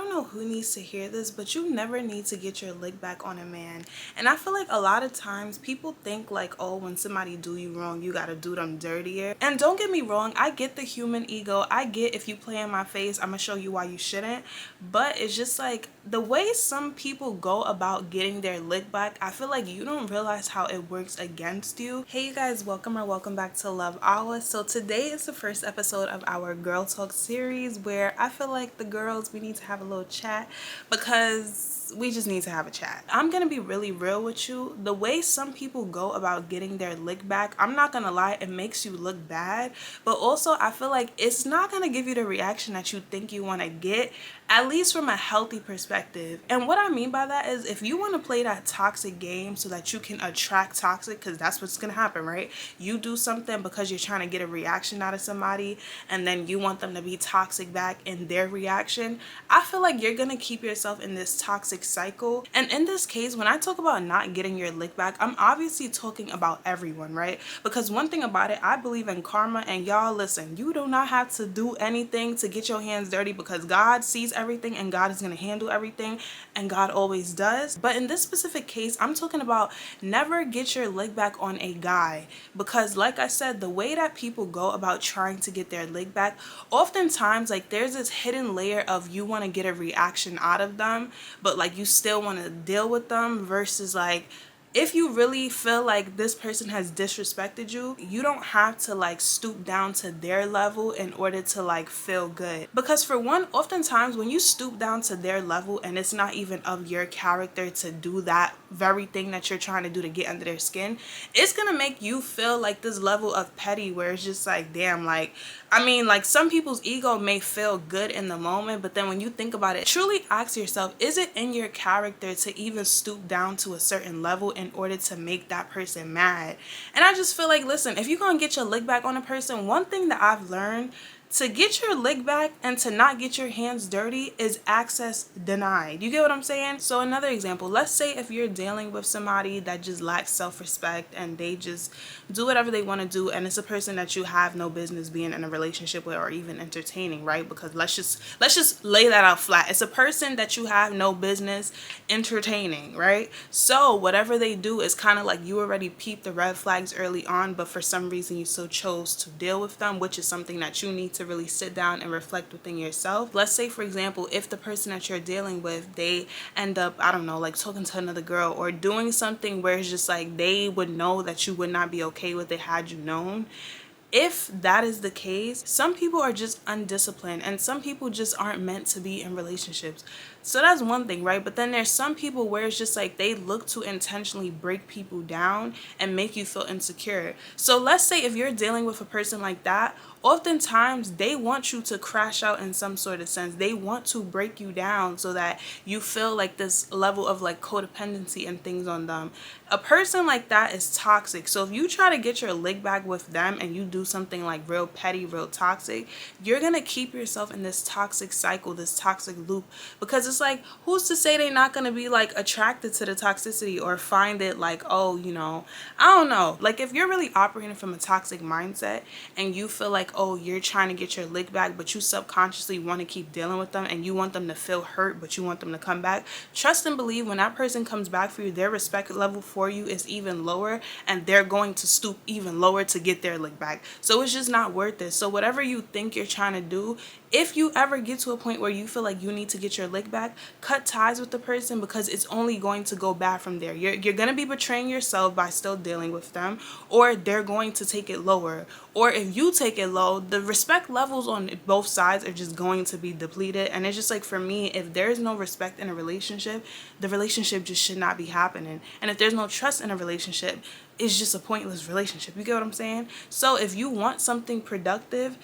don't know who needs to hear this, but you never need to get your lick back on a man. And I feel like a lot of times people think like, oh, when somebody do you wrong, you gotta do them dirtier. And don't get me wrong, I get the human ego. I get if you play in my face, I'm gonna show you why you shouldn't. But it's just like the way some people go about getting their lick back, I feel like you don't realize how it works against you. Hey you guys, welcome back to Love Awa. So today is the first episode of our Girl Talk series where I feel like the girls, we need to have a little chat because we just need to have a chat. I'm gonna be really real with you. The way some people go about getting their lick back, I'm not gonna lie, it makes you look bad, but also I feel like it's not gonna give you the reaction that you think you want to get, at least from a healthy perspective. And what I mean by that is, if you want to play that toxic game so that you can attract toxic, because that's what's gonna happen, right? You do something because you're trying to get a reaction out of somebody, and then you want them to be toxic back in their reaction. I feel like you're gonna keep yourself in this toxic cycle. And in this case, when I talk about not getting your lick back, I'm obviously talking about everyone, right? Because one thing about it, I believe in karma, and y'all listen, you do not have to do anything to get your hands dirty, because God sees everything and God is going to handle everything, and God always does. But in this specific case, I'm talking about never get your lick back on a guy, because like I said, the way that people go about trying to get their lick back, oftentimes like there's this hidden layer of you want to get a reaction out of them, but like you still want to deal with them, versus like if you really feel like this person has disrespected you, you don't have to like stoop down to their level in order to like feel good. Because for one, oftentimes when you stoop down to their level and it's not even of your character to do that very thing that you're trying to do to get under their skin, it's gonna make you feel like this level of petty where it's just like, damn, like, I mean, like some people's ego may feel good in the moment, but then when you think about it, truly ask yourself, is it in your character to even stoop down to a certain level in order to make that person mad? And I just feel like, listen, if you're gonna get your lick back on a person, one thing that I've learned, to get your lick back and to not get your hands dirty is access denied. You get what I'm saying? So another example, let's say if you're dealing with somebody that just lacks self-respect and they just do whatever they want to do, and it's a person that you have no business being in a relationship with or even entertaining, right? Because let's just lay that out flat. It's a person that you have no business entertaining, right? So whatever they do is kind of like you already peeped the red flags early on, but for some reason you still chose to deal with them, which is something that you need to really sit down and reflect within yourself. Let's say, for example, if the person that you're dealing with, they end up, I don't know, like talking to another girl or doing something where it's just like they would know that you would not be okay with it had you known. If that is the case, some people are just undisciplined and some people just aren't meant to be in relationships. So that's one thing, right? But then there's some people where it's just like they look to intentionally break people down and make you feel insecure. So let's say if you're dealing with a person like that, oftentimes they want you to crash out in some sort of sense. They want to break you down so that you feel like this level of like codependency and things on them. A person like that is toxic. So if you try to get your lick back with them and you do something like real petty, real toxic, you're gonna keep yourself in this toxic cycle, this toxic loop, because it's like, who's to say they're not gonna be like attracted to the toxicity or find it like, oh, you know, I don't know. Like if you're really operating from a toxic mindset and you feel like, oh, you're trying to get your lick back, but you subconsciously want to keep dealing with them and you want them to feel hurt, but you want them to come back, trust and believe when that person comes back for you, their respect level for you is even lower, and they're going to stoop even lower to get their lick back. So it's just not worth it. So whatever you think you're trying to do, if you ever get to a point where you feel like you need to get your lick back, cut ties with the person, because it's only going to go bad from there. You're going to be betraying yourself by still dealing with them, or they're going to take it lower. Or if you take it low, the respect levels on both sides are just going to be depleted. And it's just like, for me, if there's no respect in a relationship, the relationship just should not be happening. And if there's no trust in a relationship, it's just a pointless relationship. You get what I'm saying? So if you want something productive,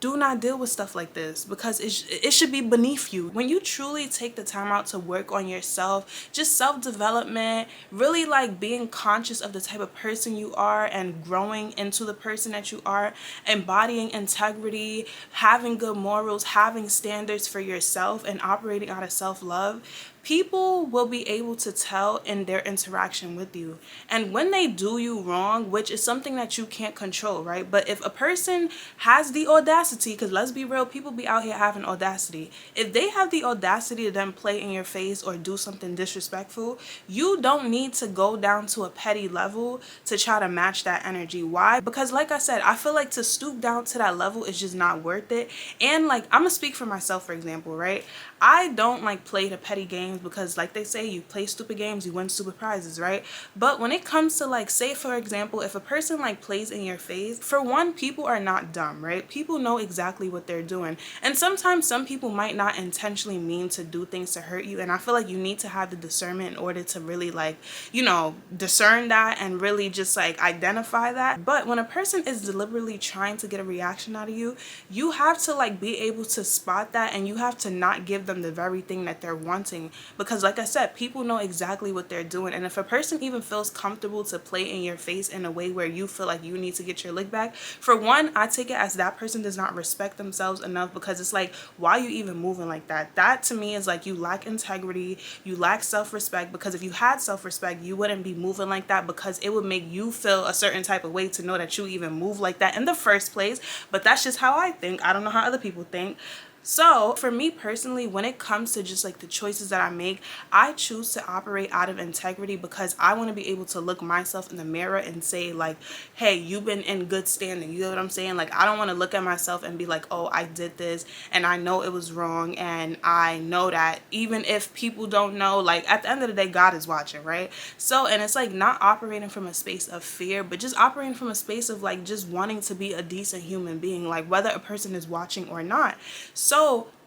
do not deal with stuff like this, because it should be beneath you. When you truly take the time out to work on yourself, just self-development, really like being conscious of the type of person you are and growing into the person that you are, embodying integrity, having good morals, having standards for yourself, and operating out of self-love, people will be able to tell in their interaction with you. And when they do you wrong, which is something that you can't control, right? But if a person has the audacity, because let's be real, people be out here having audacity. If they have the audacity to then play in your face or do something disrespectful, you don't need to go down to a petty level to try to match that energy. Why? Because like I said, I feel like to stoop down to that level is just not worth it. And like, I'm gonna speak for myself, for example, right? I don't like play the petty games because like they say, you play stupid games, you win stupid prizes, right? But when it comes to like, say for example, if a person like plays in your face, for one, people are not dumb, right? People know exactly what they're doing. And sometimes some people might not intentionally mean to do things to hurt you. And I feel like you need to have the discernment in order to really like, you know, discern that and really just like identify that. But when a person is deliberately trying to get a reaction out of you, you have to like be able to spot that, and you have to not give them the very thing that they're wanting, because like I said, people know exactly what they're doing. And if a person even feels comfortable to play in your face in a way where you feel like you need to get your lick back, for one, I take it as that person does not respect themselves enough, because it's like, why are you even moving like that? That to me is like, you lack integrity, you lack self-respect, because if you had self-respect, you wouldn't be moving like that, because it would make you feel a certain type of way to know that you even move like that in the first place. But that's just how I think. I don't know how other people think. So for me personally, when it comes to just like the choices that I make, I choose to operate out of integrity, because I want to be able to look myself in the mirror and say like, hey, you've been in good standing. You know what I'm saying? Like, I don't want to look at myself and be like, oh, I did this and I know it was wrong, and I know that even if people don't know, like at the end of the day, God is watching, right? So, and it's like not operating from a space of fear, but just operating from a space of like just wanting to be a decent human being, like whether a person is watching or not. So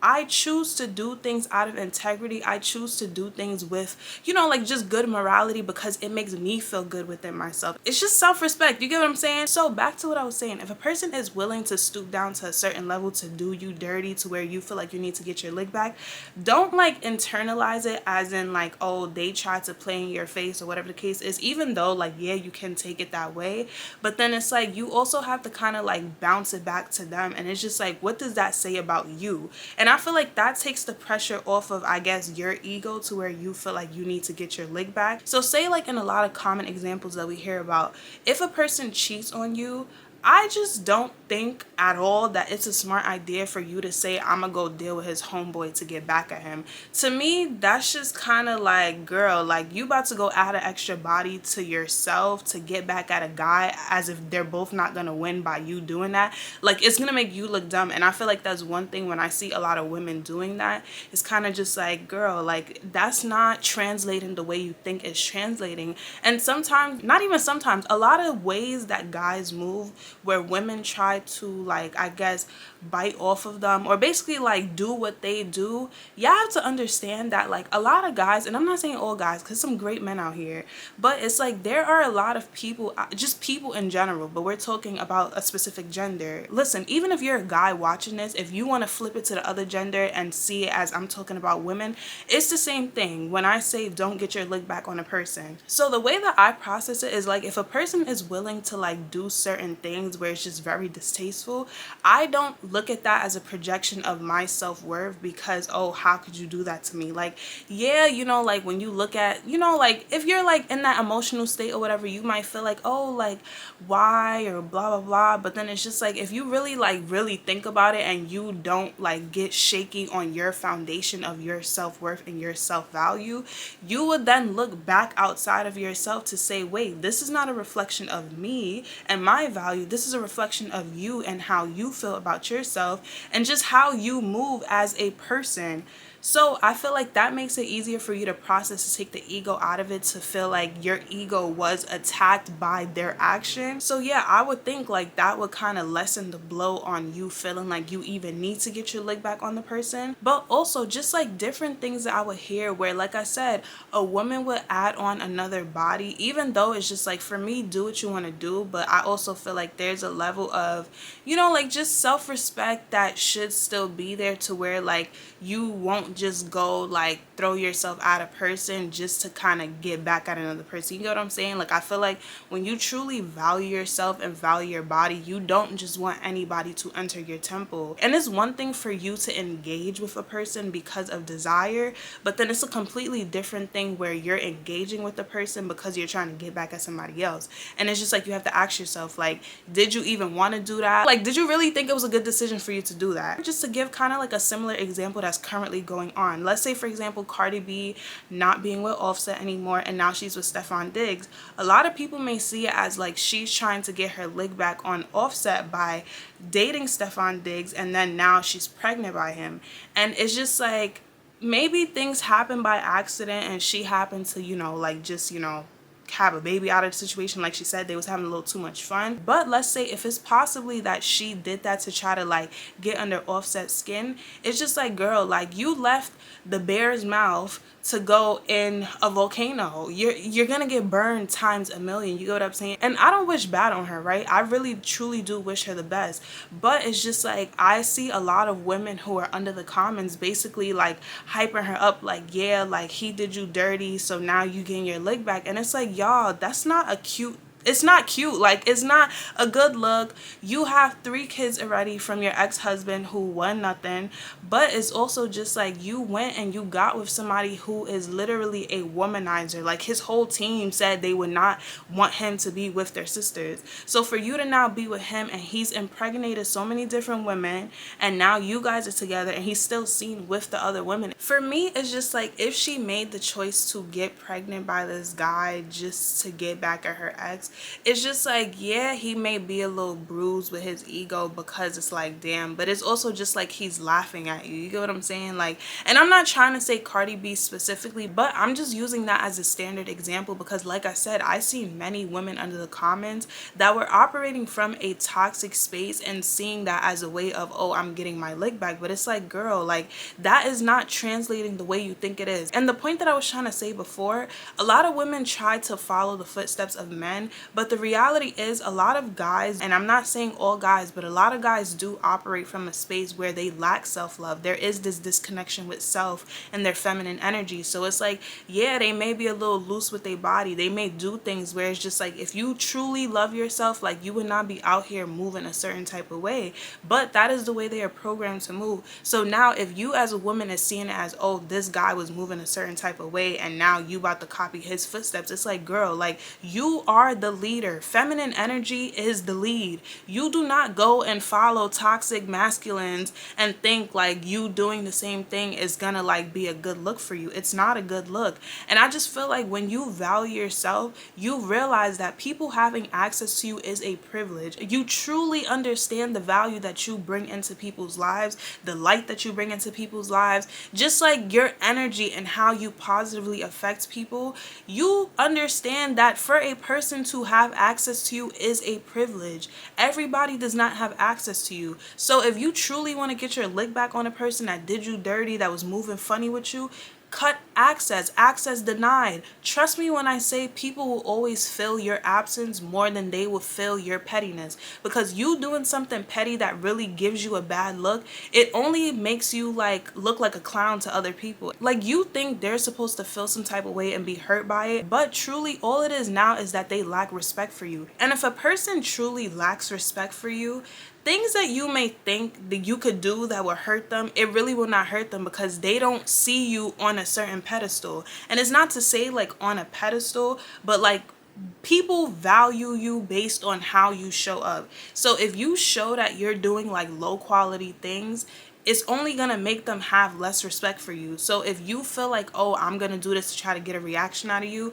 I choose to do things out of integrity. I choose to do things with, you know, like just good morality, because it makes me feel good within myself. It's just self-respect. You get what I'm saying? So back to what I was saying. If a person is willing to stoop down to a certain level to do you dirty to where you feel like you need to get your lick back, don't like internalize it as in like, oh, they tried to play in your face or whatever the case is, even though like, yeah, you can take it that way. But then it's like, you also have to kind of like bounce it back to them. And it's just like, what does that say about you? And I feel like that takes the pressure off of, I guess, your ego to where you feel like you need to get your lick back. So say like in a lot of common examples that we hear about, if a person cheats on you, I just don't think at all that it's a smart idea for you to say, I'm gonna go deal with his homeboy to get back at him. To me, that's just kind of like, girl, like you about to go add an extra body to yourself to get back at a guy, as if they're both not gonna win by you doing that. Like, it's gonna make you look dumb. And I feel like that's one thing when I see a lot of women doing that, it's kind of just like, girl, like that's not translating the way you think it's translating. And sometimes, not even sometimes, a lot of ways that guys move where women try to like, I guess, bite off of them or basically like do what they do, you have to understand that like a lot of guys, and I'm not saying all guys because some great men out here, but it's like there are a lot of people, just people in general, but we're talking about a specific gender. Listen, even if you're a guy watching this, if you want to flip it to the other gender and see it as I'm talking about women, it's the same thing when I say don't get your lick back on a person. So the way that I process it is like, if a person is willing to like do certain things where it's just very distasteful, I don't look at that as a projection of my self-worth, because, oh, how could you do that to me? Like, yeah, you know, like when you look at, you know, like if you're like in that emotional state or whatever, you might feel like, oh, like why, or blah blah blah. But then it's just like, if you really like really think about it and you don't like get shaky on your foundation of your self-worth and your self-value, you would then look back outside of yourself to say, wait, this is not a reflection of me and my value. This is a reflection of you and how you feel about yourself and just how you move as a person. So I feel like that makes it easier for you to process, to take the ego out of it, to feel like your ego was attacked by their action. So yeah, I would think like that would kind of lessen the blow on you feeling like you even need to get your lick back on the person. But also just like different things that I would hear where, like I said, a woman would add on another body, even though it's just like, for me, do what you want to do. But I also feel like there's a level of, you know, like just self-respect that should still be there, to where like you won't don't just go like throw yourself at a person just to kind of get back at another person. You know what I'm saying? Like, I feel like when you truly value yourself and value your body, you don't just want anybody to enter your temple. And it's one thing for you to engage with a person because of desire, but then it's a completely different thing where you're engaging with the person because you're trying to get back at somebody else. And it's just like, you have to ask yourself, like, did you even want to do that? Like, did you really think it was a good decision for you to do that? Just to give kind of like a similar example that's currently going on. Let's say, for example, Cardi B not being with Offset anymore and now she's with Stefan Diggs. A lot of people may see it as like she's trying to get her lick back on Offset by dating Stefan Diggs, and then now she's pregnant by him. And it's just like, maybe things happen by accident and she happened to, you know, like just, you know, have a baby out of the situation. Like she said, they was having a little too much fun. But let's say if it's possibly that she did that to try to like get under Offset's skin, it's just like, girl, like, you left the bear's mouth to go in a volcano. You're gonna get burned times a million. You get what I'm saying? And I don't wish bad on her, right? I really truly do wish her the best. But it's just like, I see a lot of women who are under the comments basically like hyping her up, like, yeah, like, he did you dirty, so now you getting your lick back. And it's like, y'all, that's not a cute, it's not cute. Like, it's not a good look. You have 3 kids already from your ex-husband who won nothing. But it's also just like, you went and you got with somebody who is literally a womanizer. Like, his whole team said they would not want him to be with their sisters. So for you to now be with him and he's impregnated so many different women, and now you guys are together and he's still seen with the other women. For me, it's just like, if she made the choice to get pregnant by this guy just to get back at her ex, it's just like, yeah, he may be a little bruised with his ego because it's like, damn, but it's also just like he's laughing at you. You get what I'm saying? Like, and I'm not trying to say Cardi B specifically, but I'm just using that as a standard example because, like I said, I see many women under the comments that were operating from a toxic space and seeing that as a way of, oh, I'm getting my lick back. But it's like, girl, like, that is not translating the way you think it is. And the point that I was trying to say before, a lot of women try to follow the footsteps of men, but the reality is, a lot of guys, and I'm not saying all guys, but a lot of guys do operate from a space where they lack self-love. There is this disconnection with self and their feminine energy. So it's like, yeah, they may be a little loose with their body. They may do things where it's just like, if you truly love yourself, like, you would not be out here moving a certain type of way. But that is the way they are programmed to move. So now if you as a woman is seeing it as, oh, this guy was moving a certain type of way and now you about to copy his footsteps, it's like, girl, like, you are the leader. Feminine energy is the lead. You do not go and follow toxic masculines and think like you doing the same thing is gonna like be a good look for you. It's not a good look. And I just feel like when you value yourself, you realize that people having access to you is a privilege. You truly understand the value that you bring into people's lives, the light that you bring into people's lives, just like your energy and how you positively affect people. You understand that for a person to have access to you is a privilege. Everybody does not have access to you. So if you truly want to get your lick back on a person that did you dirty, that was moving funny with you, cut access denied. Trust me when I say people will always feel your absence more than they will feel your pettiness, because you doing something petty that really gives you a bad look, it only makes you like look like a clown to other people. Like, you think they're supposed to feel some type of way and be hurt by it, but truly all it is now is that they lack respect for you. And if a person truly lacks respect for you, things that you may think that you could do that will hurt them, it really will not hurt them because they don't see you on a certain pedestal. And it's not to say like on a pedestal, but like people value you based on how you show up. So if you show that you're doing like low quality things, it's only gonna make them have less respect for you. So if you feel like, oh, I'm gonna do this to try to get a reaction out of you,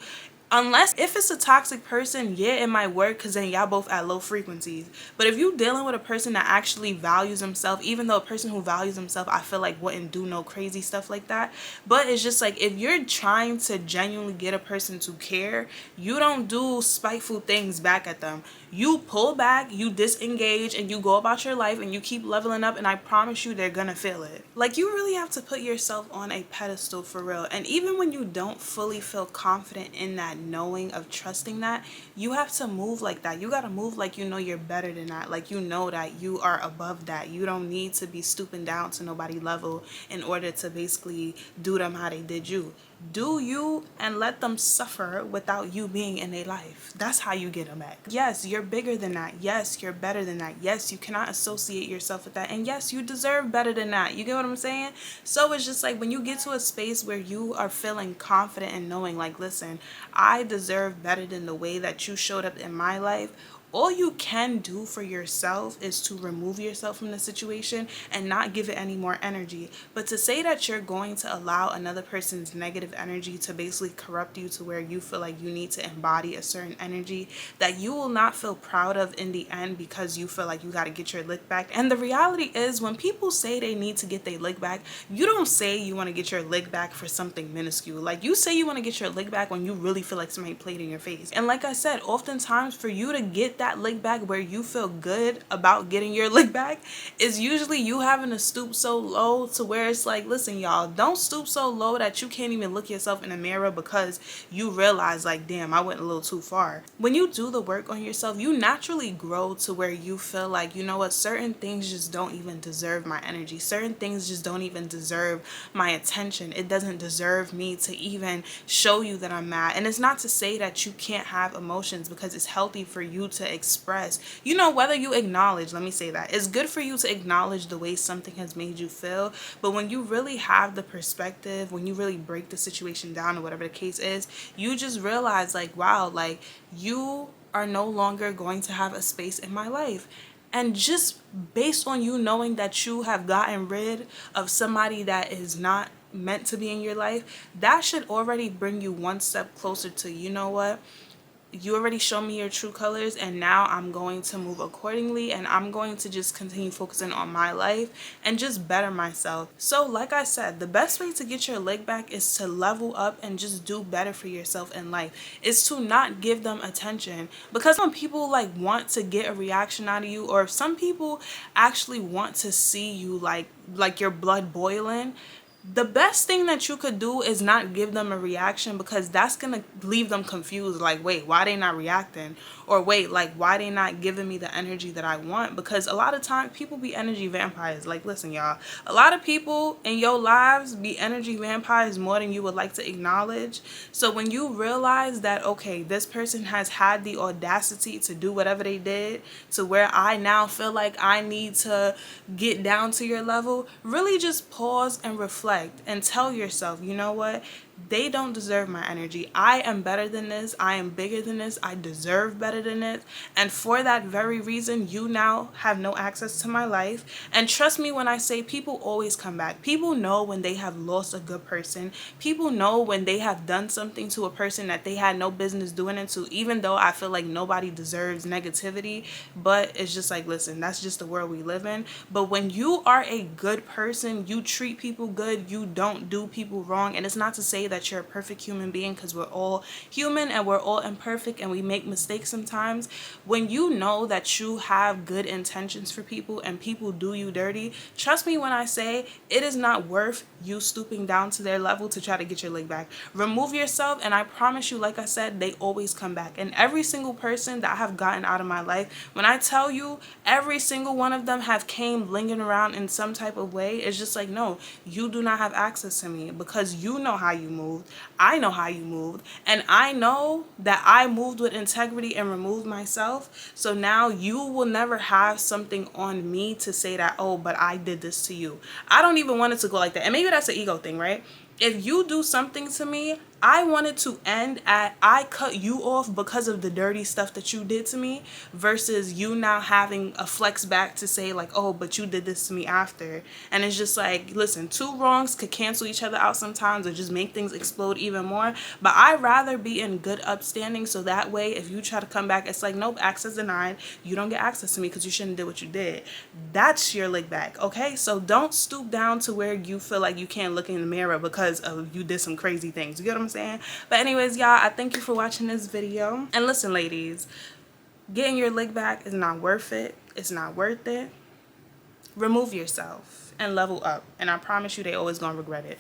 unless if it's a toxic person, yeah, it might work because then y'all both at low frequencies. But if you dealing with a person that actually values himself, even though a person who values himself, I feel like wouldn't do no crazy stuff like that. But it's just like, if you're trying to genuinely get a person to care, you don't do spiteful things back at them. You pull back, you disengage, and you go about your life and you keep leveling up, and I promise you they're gonna feel it. Like, you really have to put yourself on a pedestal for real. And even when you don't fully feel confident in that knowing, of trusting that, you have to move like that. You got to move like you know you're better than that, like you know that you are above that. You don't need to be stooping down to nobody level in order to basically do them how they did you. Do you and let them suffer without you being in their life. That's how you get them back. Yes, you're bigger than that. Yes, you're better than that. Yes, you cannot associate yourself with that. And yes, you deserve better than that. You get what I'm saying? So it's just like when you get to a space where you are feeling confident and knowing like, listen, I deserve better than the way that you showed up in my life. All you can do for yourself is to remove yourself from the situation and not give it any more energy. But to say that you're going to allow another person's negative energy to basically corrupt you to where you feel like you need to embody a certain energy that you will not feel proud of in the end because you feel like you got to get your lick back. And the reality is, when people say they need to get their lick back, you don't say you want to get your lick back for something minuscule. Like, you say you want to get your lick back when you really feel like somebody played in your face. And like I said, oftentimes for you to get that lick back where you feel good about getting your lick back is usually you having to stoop so low to where it's like, listen, y'all, don't stoop so low that you can't even look yourself in the mirror because you realize like, damn, I went a little too far. When you do the work on yourself, you naturally grow to where you feel like, you know what, certain things just don't even deserve my energy. Certain things just don't even deserve my attention. It doesn't deserve me to even show you that I'm mad. And it's not to say that you can't have emotions, because it's healthy for you to express, you know, whether you acknowledge, let me say that, it's good for you to acknowledge the way something has made you feel. But when you really have the perspective, when you really break the situation down or whatever the case is, you just realize like, wow, like you are no longer going to have a space in my life. And just based on you knowing that you have gotten rid of somebody that is not meant to be in your life, that should already bring you one step closer to, you know what, you already showed me your true colors, and now I'm going to move accordingly, and I'm going to just continue focusing on my life and just better myself. So like I said, the best way to get your leg back is to level up and just do better for yourself in life. Is to not give them attention, because when people like want to get a reaction out of you, or if some people actually want to see you like your blood boiling, the best thing that you could do is not give them a reaction, because that's gonna leave them confused, like, wait, why they not reacting? Or wait, like, why they not giving me the energy that I want? Because a lot of times people be energy vampires. Like, listen, y'all, a lot of people in your lives be energy vampires more than you would like to acknowledge. So when you realize that, okay, this person has had the audacity to do whatever they did to where I now feel like I need to get down to your level, really just pause and reflect and tell yourself, you know what, they don't deserve my energy. I am better than this. I am bigger than this. I deserve better than this. And for that very reason, you now have no access to my life. And trust me when I say, people always come back. People know when they have lost a good person. People know when they have done something to a person that they had no business doing it to, even though I feel like nobody deserves negativity. But it's just like, listen, that's just the world we live in. But when you are a good person, you treat people good, you don't do people wrong. And it's not to say that you're a perfect human being, because we're all human and we're all imperfect and we make mistakes sometimes. When you know that you have good intentions for people and people do you dirty, trust me when I say it is not worth you stooping down to their level to try to get your leg back. Remove yourself, and I promise you, like I said, they always come back. And every single person that I have gotten out of my life, when I tell you every single one of them have came lingering around in some type of way, it's just like, no, you do not have access to me, because you know how you moved, I know how you moved, and I know that I moved with integrity and removed myself. So now you will never have something on me to say that, oh, but I did this to you. I don't even want it to go like that. And maybe that's an ego thing, right? If you do something to me, I want it to end at I cut you off because of the dirty stuff that you did to me, versus you now having a flex back to say like, oh, but you did this to me after. And it's just like, listen, two wrongs could cancel each other out sometimes, or just make things explode even more. But I'd rather be in good upstanding, so that way if you try to come back, it's like, nope, access denied. You don't get access to me because you shouldn't have did what you did. That's your leg back, okay? So don't stoop down to where you feel like you can't look in the mirror because of you did some crazy things. You get what I'm saying? But anyways, y'all, I thank you for watching this video. And listen, ladies, getting your leg back is not worth it. It's not worth it. Remove yourself and level up, and I promise you they always gonna regret it.